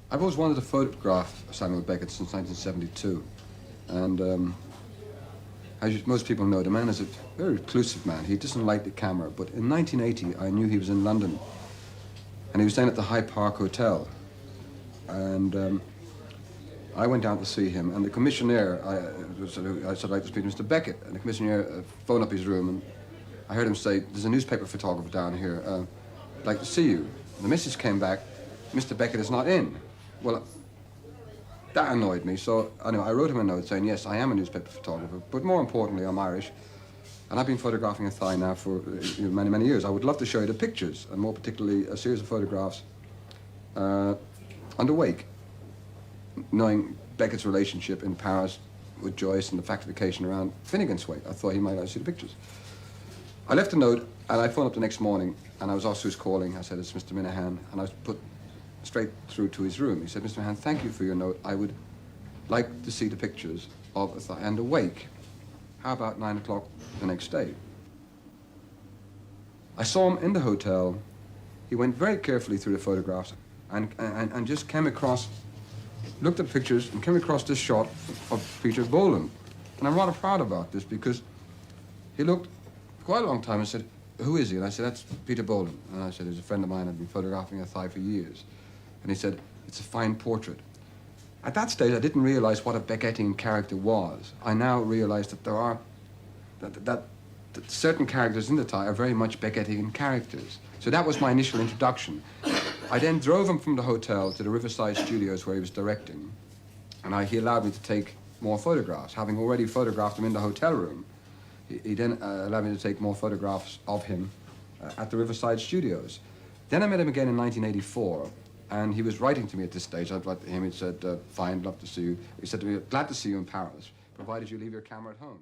I've always wanted to photograph Samuel Beckett since 1972. And as most people know, the man is a very reclusive man. He doesn't like the camera. But in 1980, I knew he was in London. And he was staying at the Hyde Park Hotel. And I went down to see him. And the commissionaire, I said, I'd like to speak to Mr. Beckett. And the commissionaire phoned up his room. And I heard him say, there's a newspaper photographer down here. I'd like to see you. And the message came back, Mr. Beckett is not in. Well, that annoyed me, so anyway, I wrote him a note saying, yes, I am a newspaper photographer, but more importantly, I'm Irish, and I've been photographing a thigh now for many, many years. I would love to show you the pictures, and more particularly a series of photographs on the wake, knowing Beckett's relationship in Paris with Joyce and the factification around Finnegan's Wake. I thought he might like to see the pictures. I left a note, and I phoned up the next morning, and I was asked who's calling. I said, it's Mr. Minihan, and I was put straight through to his room. He said, Mr. Minihan, thank you for your note. I would like to see the pictures of a thigh and a wake. How about 9 o'clock the next day? I saw him in the hotel. He went very carefully through the photographs and just came across, looked at the pictures and came across this shot of Peter Boland. And I'm rather proud about this because he looked quite a long time and said, who is he? And I said, that's Peter Boland. And I said, he's a friend of mine. I've been photographing a thigh for years. And he said, it's a fine portrait. At that stage, I didn't realize what a Beckettian character was. I now realize that there are, that certain characters in the thigh are very much Beckettian characters. So that was my initial introduction. I then drove him from the hotel to the Riverside Studios where he was directing. And he allowed me to take more photographs. Having already photographed him in the hotel room, he then allowed me to take more photographs of him at the Riverside Studios. Then I met him again in 1984. And he was writing to me at this stage. I'd write to him. He said, fine, love to see you. He said to me, glad to see you in Paris, provided you leave your camera at home.